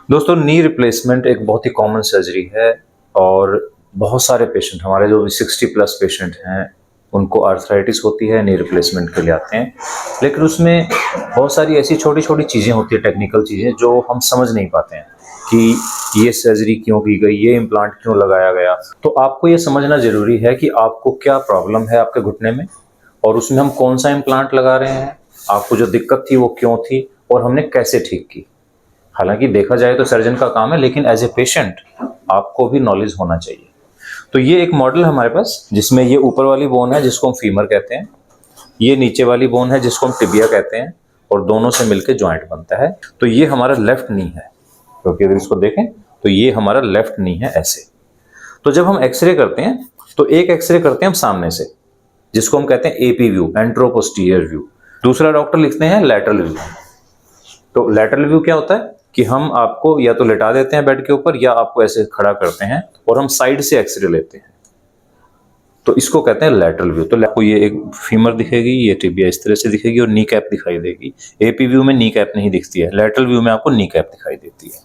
दोस्तों, knee replacement एक बहुत ही कॉमन सर्जरी है और बहुत सारे पेशेंट, हमारे जो 60 प्लस पेशेंट हैं, उनको आर्थराइटिस होती है, नी रिप्लेसमेंट के लिए आते हैं। लेकिन उसमें बहुत सारी ऐसी छोटी छोटी चीज़ें होती है, टेक्निकल चीज़ें, जो हम समझ नहीं पाते हैं कि ये सर्जरी क्यों की गई, ये इम्प्लांट क्यों लगाया गया। तो आपको ये समझना ज़रूरी है कि आपको क्या प्रॉब्लम है आपके घुटने में और उसमें हम कौन सा इम्प्लांट लगा रहे हैं, आपको जो दिक्कत थी वो क्यों थी और हमने कैसे ठीक की। हालांकि देखा जाए तो सर्जन का काम है, लेकिन एज ए पेशेंट आपको भी नॉलेज होना चाहिए। तो ये एक मॉडल है हमारे पास, जिसमें ये ऊपर वाली बोन है जिसको हम फीमर कहते हैं, ये नीचे वाली बोन है जिसको हम टिबिया कहते हैं, और दोनों से मिलकर जॉइंट बनता है। तो ये हमारा लेफ्ट नी है, क्योंकि अगर इसको देखें तो ये हमारा लेफ्ट नी है ऐसे। तो जब हम एक्सरे करते हैं तो एक एक्सरे करते हैं हम सामने से, जिसको हम कहते हैं एपी व्यू, एंट्रोपोस्टीरियर व्यू। दूसरा डॉक्टर लिखते हैं लैटरल व्यू। तो लैटरल व्यू क्या होता है कि हम आपको या तो लेटा देते हैं बेड के ऊपर, या आपको ऐसे खड़ा करते हैं और हम साइड से एक्सरे लेते हैं, तो इसको कहते हैं लैटरल व्यू। तो आपको ये एक फीमर दिखेगी, ये टिबिया इस तरह से दिखेगी और नी कैप दिखाई देगी। एपी व्यू में नी कैप नहीं दिखती है, लैटरल व्यू में आपको नी कैप दिखाई देती है।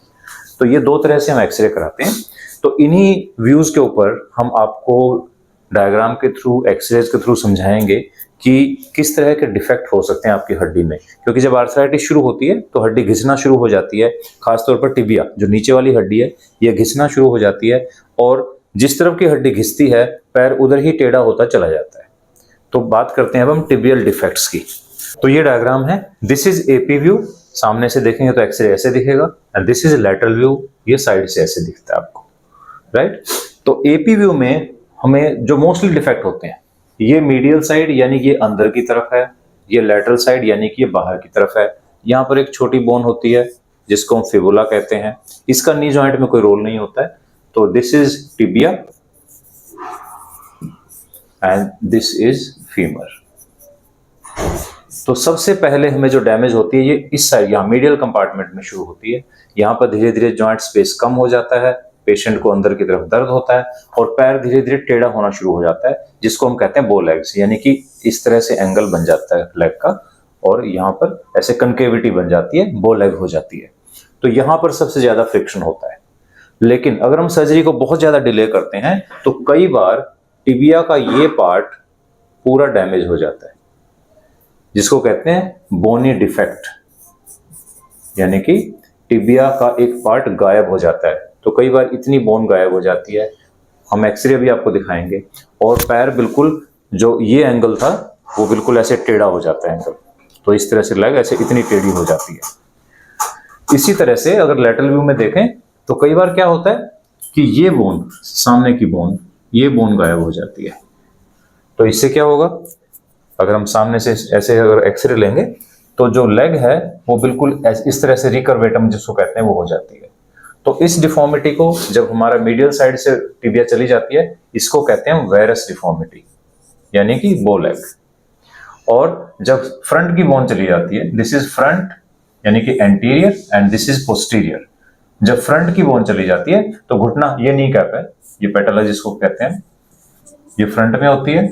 तो ये दो तरह से हम एक्सरे कराते हैं। तो इन्हीं व्यूज के ऊपर हम आपको डायग्राम के थ्रू, एक्सरेज के थ्रू समझाएंगे कि किस तरह के डिफेक्ट हो सकते हैं आपकी हड्डी में। क्योंकि जब आर्थराइटिस शुरू होती है तो हड्डी घिसना शुरू हो जाती है, खासतौर पर टिबिया जो नीचे वाली हड्डी है, ये घिसना शुरू हो जाती है, और जिस तरफ की हड्डी घिसती है पैर उधर ही टेढ़ा होता चला जाता है। तो बात करते हैं अब हम टिबियल डिफेक्ट्स की। तो ये डायग्राम है, दिस इज एपी व्यू, सामने से देखेंगे तो एक्सरे ऐसे दिखेगा, and this is lateral view, ये साइड से ऐसे दिखता है आपको, राइट। तो एपी व्यू में हमें जो मोस्टली डिफेक्ट होते हैं, ये मीडियल साइड यानी कि ये अंदर की तरफ है, ये लैटरल साइड यानी कि ये बाहर की तरफ है। यहाँ पर एक छोटी बोन होती है जिसको हम फिबुला कहते हैं, इसका नी जॉइंट में कोई रोल नहीं होता है। तो this is tibia and this is femur. तो सबसे पहले हमें जो डैमेज होती है ये इस साइड, यहाँ मीडियल कंपार्टमेंट में शुरू होती है। यहाँ पर धीरे धीरे जॉइंट स्पेस कम हो जाता है, पेशेंट को अंदर की तरफ दर्द होता है और पैर धीरे धीरे टेढ़ा होना शुरू हो जाता है, जिसको हम कहते हैं बो लेग्स, यानी कि इस तरह से एंगल बन जाता है लेग का, और यहाँ पर ऐसे कनकेविटी बन जाती है, बो लेग हो जाती है। तो यहाँ पर सबसे ज्यादा फ्रिक्शन होता है। लेकिन अगर हम सर्जरी को बहुत ज्यादा डिले करते हैं तो कई बार टिबिया का ये पार्ट पूरा डैमेज हो जाता है, जिसको कहते हैं बोनी डिफेक्ट, यानी कि टिबिया का एक पार्ट गायब हो जाता है। तो कई बार इतनी बोन गायब हो जाती है, हम एक्सरे भी आपको दिखाएंगे, और पैर बिल्कुल, जो ये एंगल था वो बिल्कुल ऐसे टेढ़ा हो जाता है एंगल। तो इस तरह से लेग ऐसे इतनी टेढ़ी हो जाती है। इसी तरह से अगर लैटरल व्यू में देखें तो कई बार क्या होता है कि ये बोन, सामने की बोन, ये बोन गायब हो जाती है। तो इससे क्या होगा, अगर हम सामने से ऐसे अगर एक्सरे लेंगे तो जो लेग है वो बिल्कुल इस तरह से रिकर्वेटम जिसको कहते हैं वो हो जाती है। तो इस डिफॉर्मिटी को, जब हमारा मीडियल साइड से टिबिया चली जाती है, इसको कहते हैं वेरस डिफॉर्मिटी, यानी कि बो लेग। और जब फ्रंट की बोन चली जाती है, दिस इज फ्रंट यानी कि anterior, and this is posterior. जब फ्रंट की बोन चली जाती है तो घुटना, ये नी कैप है, ये पेटल है जिसको कहते हैं, ये फ्रंट में होती है,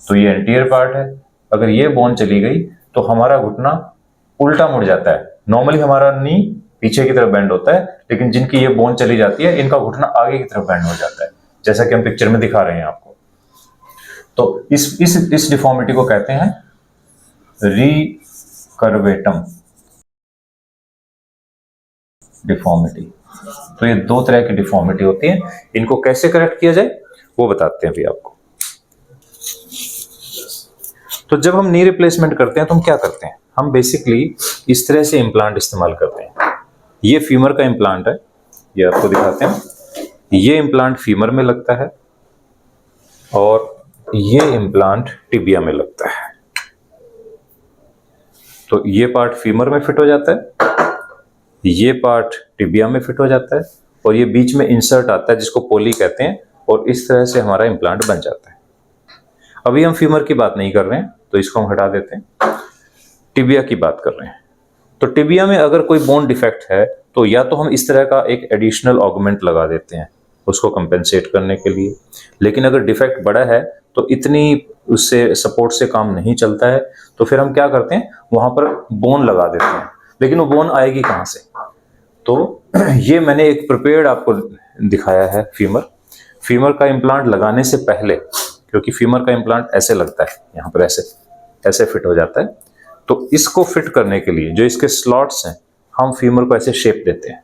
तो ये एंटीरियर पार्ट है। अगर ये बोन चली गई तो हमारा घुटना उल्टा मुड़ जाता है। नॉर्मली हमारा नी पीछे की तरफ बेंड होता है, लेकिन जिनकी ये बोन चली जाती है इनका घुटना आगे की तरफ बेंड हो जाता है, जैसा कि हम पिक्चर में दिखा रहे हैं आपको। तो इस डिफॉर्मिटी को कहते हैं रिकर्वेटम डिफॉर्मिटी। तो ये दो तरह की डिफॉर्मिटी होती है, इनको कैसे करेक्ट किया जाए वो बताते हैं अभी आपको। तो जब हम नी रिप्लेसमेंट करते हैं तो हम क्या करते हैं, हम बेसिकली इस तरह से इम्प्लांट इस्तेमाल करते हैं। ये फीमर का इम्प्लांट है, ये आपको दिखाते हैं। ये इम्प्लांट फीमर में लगता है और ये इम्प्लांट टिबिया में लगता है। तो ये पार्ट फीमर में फिट हो जाता है, ये पार्ट टिबिया में फिट हो जाता है, और ये बीच में इंसर्ट आता है जिसको पोली कहते हैं, और इस तरह से हमारा इम्प्लांट बन जाता है। अभी हम फीमर की बात नहीं कर रहे हैं तो इसको हम हटा देते हैं, टिबिया की बात कर रहे हैं। तो टिबिया में अगर कोई बोन डिफेक्ट है तो या तो हम इस तरह का एक एडिशनल ऑगमेंट लगा देते हैं उसको कंपेंसेट करने के लिए, लेकिन अगर डिफेक्ट बड़ा है तो इतनी उससे सपोर्ट से काम नहीं चलता है, तो फिर हम क्या करते हैं, वहां पर बोन लगा देते हैं। लेकिन वो बोन आएगी कहाँ से, तो ये मैंने एक प्रिपेयर्ड आपको दिखाया है फीमर का इम्प्लांट लगाने से पहले, क्योंकि फीमर का इम्प्लांट ऐसे लगता है, यहाँ पर ऐसे ऐसे फिट हो जाता है, तो इसको फिट करने के लिए जो इसके स्लॉट्स हैं, हम फीमर को ऐसे शेप देते हैं।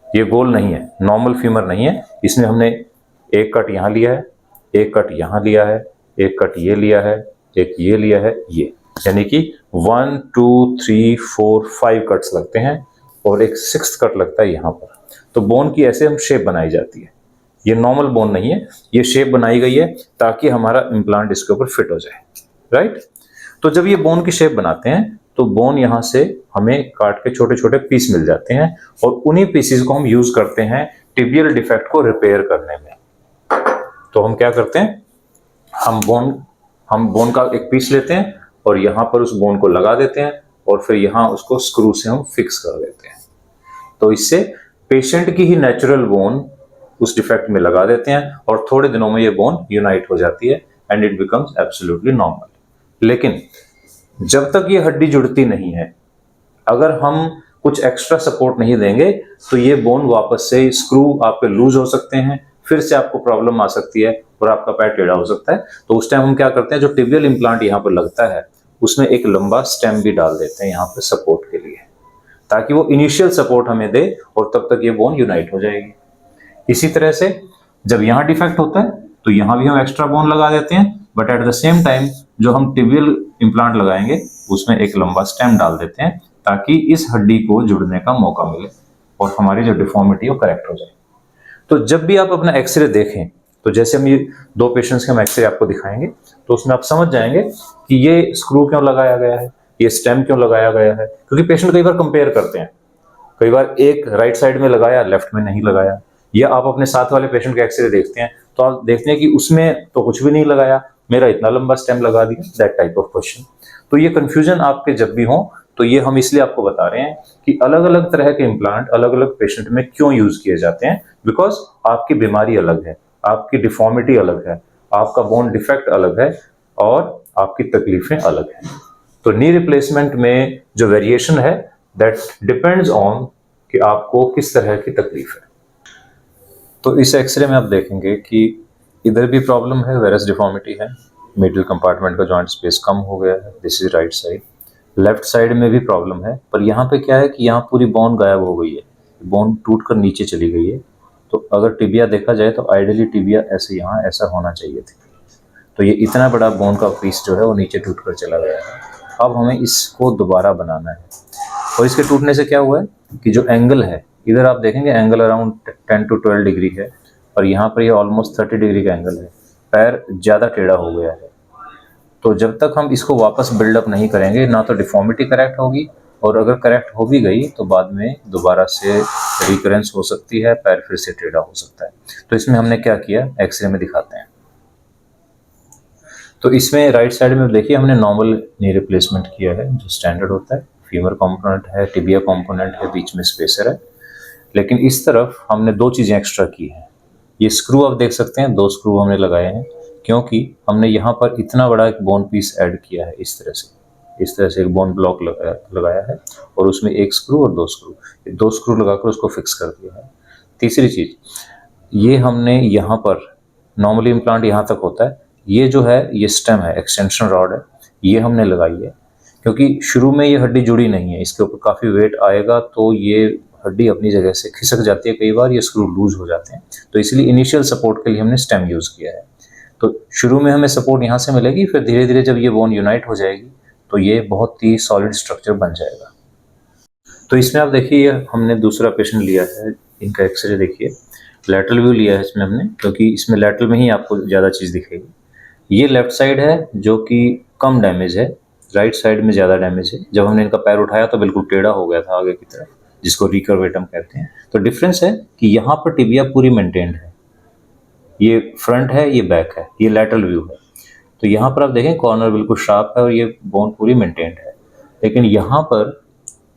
ये गोल नहीं है, नॉर्मल फीमर नहीं है, इसमें हमने एक कट यहाँ लिया है, एक कट यहाँ लिया है, एक कट ये लिया है, एक ये लिया है, ये यानी कि 1 2 3 4 5 कट्स लगते हैं और एक 6th कट लगता है यहाँ पर। तो बोन की ऐसे हम शेप बनाई जाती है। ये नॉर्मल बोन नहीं है, ये शेप बनाई गई है ताकि हमारा इम्प्लांट इसके ऊपर फिट हो जाए, राइट। तो जब ये बोन की शेप बनाते हैं तो बोन यहाँ से हमें काट के छोटे छोटे पीस मिल जाते हैं और उन्हीं पीसेस को हम यूज करते हैं टिबियल डिफेक्ट को रिपेयर करने में। तो हम क्या करते हैं, हम बोन का एक पीस लेते हैं और यहाँ पर उस बोन को लगा देते हैं और फिर यहाँ उसको स्क्रू से हम फिक्स कर देते हैं। तो इससे पेशेंट की ही नेचुरल बोन उस डिफेक्ट में लगा देते हैं और थोड़े दिनों में ये बोन यूनाइट हो जाती है and it becomes absolutely normal. लेकिन जब तक ये हड्डी जुड़ती नहीं है, अगर हम कुछ एक्स्ट्रा सपोर्ट नहीं देंगे तो ये बोन वापस से स्क्रू आपके लूज हो सकते हैं, फिर से आपको प्रॉब्लम आ सकती है और आपका पैर टेढ़ा हो सकता है। तो उस टाइम हम क्या करते हैं, जो टिबियल इम्प्लांट यहाँ पर लगता है उसमें एक लंबा स्टेम भी डाल देते हैं यहाँ पर सपोर्ट के लिए, ताकि वो इनिशियल सपोर्ट हमें दे और तब तक ये बोन यूनाइट हो जाएगी। इसी तरह से जब यहाँ डिफेक्ट होता है तो यहाँ भी हम एक्स्ट्रा बोन लगा देते हैं, but at the same time जो हम टिबियल इम्प्लांट लगाएंगे उसमें एक लंबा स्टेम डाल देते हैं ताकि इस हड्डी को जुड़ने का मौका मिले और हमारी जो डिफॉर्मिटी वो करेक्ट हो जाए। तो जब भी आप अपना एक्सरे देखें, तो जैसे हम ये 2 पेशेंट्स के हम एक्सरे आपको दिखाएंगे तो उसमें आप समझ जाएंगे कि ये स्क्रू क्यों लगाया गया है, ये स्टेम क्यों लगाया गया है। क्योंकि पेशेंट कई बार कंपेयर करते हैं, कई बार एक राइट साइड में लगाया, लेफ्ट में नहीं लगाया, या आप अपने साथ वाले पेशेंट के एक्सरे देखते हैं तो आप देखते हैं कि उसमें तो कुछ भी नहीं लगाया, मेरा इतना लंबा स्टेम लगा दिया, दैट टाइप ऑफ क्वेश्चन। तो ये कंफ्यूजन आपके जब भी हो तो ये हम इसलिए आपको बता रहे हैं कि अलग अलग तरह के इम्प्लांट अलग अलग पेशेंट में क्यों यूज किए जाते हैं, बिकॉज आपकी बीमारी अलग है, आपकी डिफॉर्मिटी अलग है, आपका बोन डिफेक्ट अलग है और आपकी तकलीफें अलग हैं। तो नी रिप्लेसमेंट में जो वेरिएशन है दैट डिपेंड्स ऑन कि आपको किस तरह की तकलीफ है। तो इस एक्सरे में आप देखेंगे कि इधर भी प्रॉब्लम है, वेरस डिफॉर्मिटी है, मिडिल कंपार्टमेंट का जॉइंट स्पेस कम हो गया है, this is right side. Left side में भी प्रॉब्लम है, पर यहाँ पे क्या है कि यहाँ पूरी बोन गायब हो गई है, बोन टूट कर नीचे चली गई है। तो अगर टिबिया देखा जाए तो आइडियली टिबिया ऐसे यहाँ ऐसा होना चाहिए थी, तो ये इतना बड़ा बोन का पीस जो है वो नीचे टूट कर चला गया है। अब हमें इसको दोबारा बनाना है और इसके टूटने से क्या हुआ है कि जो एंगल है, इधर आप देखेंगे एंगल अराउंड 10 to 12 डिग्री है और यहाँ पर ये ऑलमोस्ट 30 डिग्री का एंगल है, पैर ज़्यादा टेढ़ा हो गया है। तो जब तक हम इसको वापस बिल्डअप नहीं करेंगे ना तो डिफॉर्मिटी करेक्ट होगी, और अगर करेक्ट हो भी गई तो बाद में दोबारा से रिकरेंस हो सकती है, पैर फिर से टेढ़ा हो सकता है। तो इसमें हमने क्या किया, एक्सरे में दिखाते हैं। तो इसमें राइट साइड में देखिए हमने नॉर्मल नी रिप्लेसमेंट किया है जो स्टैंडर्ड होता है, फीमर कंपोनेंट है, टिबिया कंपोनेंट है, बीच में स्पेसर है। लेकिन इस तरफ हमने 2 चीज़ें एक्स्ट्रा की हैं। ये स्क्रू आप देख सकते हैं, 2 स्क्रू हमने लगाए हैं क्योंकि हमने यहाँ पर इतना बड़ा एक बोन पीस ऐड किया है। इस तरह से एक बोन ब्लॉक लगाया है और उसमें 1 स्क्रू और 2 स्क्रू, 2 स्क्रू लगाकर उसको फिक्स कर दिया है। तीसरी चीज़, ये हमने यहाँ पर नॉर्मली इम्प्लांट यहाँ तक होता है, ये जो है ये स्टेम है, एक्सटेंशन रॉड है, ये हमने लगाई है क्योंकि शुरू में ये हड्डी जुड़ी नहीं है, इसके ऊपर काफ़ी वेट आएगा तो ये हड्डी अपनी जगह से खिसक जाती है, कई बार ये स्क्रू लूज हो जाते हैं। तो इसलिए इनिशियल सपोर्ट के लिए हमने स्टेम यूज़ किया है। तो शुरू में हमें सपोर्ट यहाँ से मिलेगी, फिर धीरे धीरे जब ये बोन यूनाइट हो जाएगी तो ये बहुत ही सॉलिड स्ट्रक्चर बन जाएगा। तो इसमें आप देखिए हमने दूसरा पेशेंट लिया है, इनका एक्सरे देखिए, लैटरल व्यू लिया है इसमें हमने क्योंकि इसमें लैटरल में ही आपको ज़्यादा चीज़ दिखेगी। ये लेफ्ट साइड है जो कि कम डैमेज है, राइट साइड में ज़्यादा डैमेज है। जब हमने इनका पैर उठाया तो बिल्कुल टेढ़ा हो गया था आगे की तरफ, जिसको रिकर्वेटम कहते हैं। तो डिफरेंस है कि यहाँ पर टिबिया पूरी मेंटेन्ड है, ये फ्रंट है, ये बैक है, ये लैटरल व्यू है। तो यहाँ पर आप देखें कॉर्नर बिल्कुल शार्प है और ये बोन पूरी मेंटेन्ड है। लेकिन यहाँ पर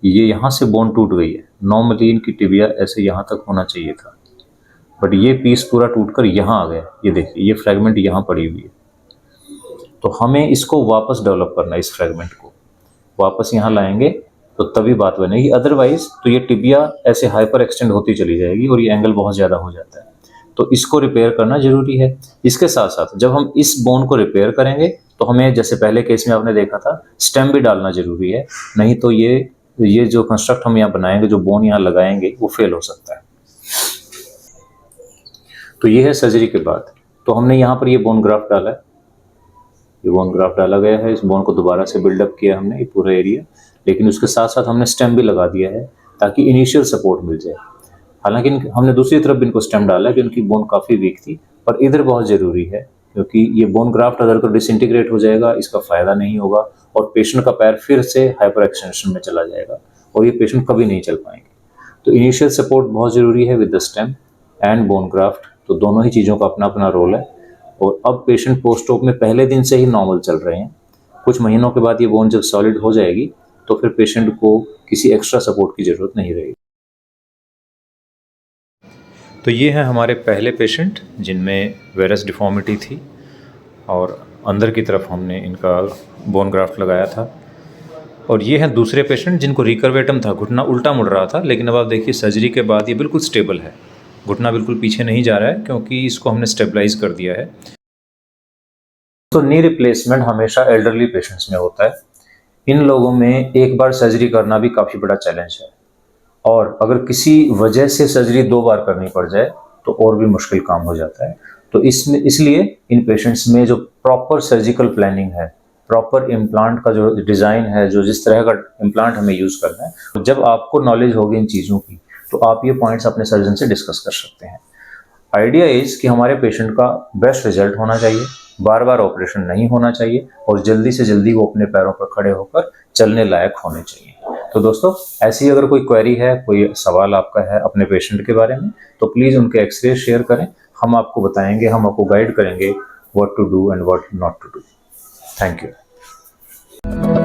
ये यहाँ से बोन टूट गई है, नॉर्मली इनकी टिबिया ऐसे यहाँ तक होना चाहिए था, बट ये पीस पूरा टूटकर यहाँ आ गया। ये देखिए ये फ्रैगमेंट यहाँ पड़ी हुई है। तो हमें इसको वापस डेवलप करना है, इस फ्रैगमेंट को वापस यहाँ लाएंगे तो तभी बात बनेगी, अदरवाइज तो ये टिबिया ऐसे हाइपर एक्सटेंड होती चली जाएगी और ये एंगल बहुत ज़्यादा हो जाता है। तो इसको रिपेयर करना जरूरी है। इसके साथ साथ जब हम इस बोन को रिपेयर करेंगे तो हमें, जैसे पहले केस में आपने देखा था, स्टेम भी डालना जरूरी है, नहीं तो ये जो कंस्ट्रक्ट हम यहाँ बनाएंगे, जो बोन यहाँ लगाएंगे, वो फेल हो सकता है। तो ये है सर्जरी के बाद। तो हमने यहाँ पर ये बोन ग्राफ्ट डाला है, ये बोन ग्राफ्ट डाला गया है, इस बोन को दोबारा से बिल्डअप किया हमने ये पूरा एरिया, लेकिन उसके साथ साथ हमने स्टेम भी लगा दिया है ताकि इनिशियल सपोर्ट मिल जाए। हालांकि हमने दूसरी तरफ भी इनको स्टेम डाला है कि उनकी बोन काफ़ी वीक थी, पर इधर बहुत ज़रूरी है क्योंकि ये बोन ग्राफ्ट अगर तो डिसइंटीग्रेट हो जाएगा, इसका फ़ायदा नहीं होगा और पेशेंट का पैर फिर से हाइपर एक्सटेंशन में चला जाएगा और ये पेशेंट कभी नहीं चल पाएंगे। तो इनिशियल सपोर्ट बहुत ज़रूरी है with the stem and bone graft, तो दोनों ही चीज़ों का अपना अपना रोल है। और अब पेशेंट पोस्ट ऑप में पहले दिन से ही नॉर्मल चल रहे हैं। कुछ महीनों के बाद ये बोन जब सॉलिड हो जाएगी तो फिर पेशेंट को किसी एक्स्ट्रा सपोर्ट की ज़रूरत नहीं रहेगी। तो ये हैं हमारे पहले पेशेंट जिनमें वेरस डिफॉर्मिटी थी और अंदर की तरफ हमने इनका बोन ग्राफ्ट लगाया था। और ये हैं दूसरे पेशेंट जिनको रिकर्वेटम था, घुटना उल्टा मुड़ रहा था, लेकिन अब आप देखिए सर्जरी के बाद ये बिल्कुल स्टेबल है, घुटना बिल्कुल पीछे नहीं जा रहा है क्योंकि इसको हमने स्टेबलाइज कर दिया है। तो नी रिप्लेसमेंट हमेशा एल्डरली पेशेंट्स में होता है। इन लोगों में एक बार सर्जरी करना भी काफ़ी बड़ा चैलेंज है और अगर किसी वजह से सर्जरी 2 बार करनी पड़ जाए तो और भी मुश्किल काम हो जाता है। तो इसलिए इन पेशेंट्स में जो प्रॉपर सर्जिकल प्लानिंग है, प्रॉपर इम्प्लांट का जो डिज़ाइन है, जो जिस तरह का इम्प्लांट हमें यूज़ करना है, तो जब आपको नॉलेज होगी इन चीज़ों की तो आप ये पॉइंट्स अपने सर्जन से डिस्कस कर सकते हैं। आइडिया इज़ कि हमारे पेशेंट का बेस्ट रिजल्ट होना चाहिए, बार बार ऑपरेशन नहीं होना चाहिए और जल्दी से जल्दी वो अपने पैरों पर खड़े होकर चलने लायक होने चाहिए। तो दोस्तों, ऐसी अगर कोई क्वेरी है, कोई सवाल आपका है अपने पेशेंट के बारे में, तो प्लीज़ उनके एक्सरे शेयर करें, हम आपको बताएंगे, हम आपको गाइड करेंगे what to do and what not to do. Thank you.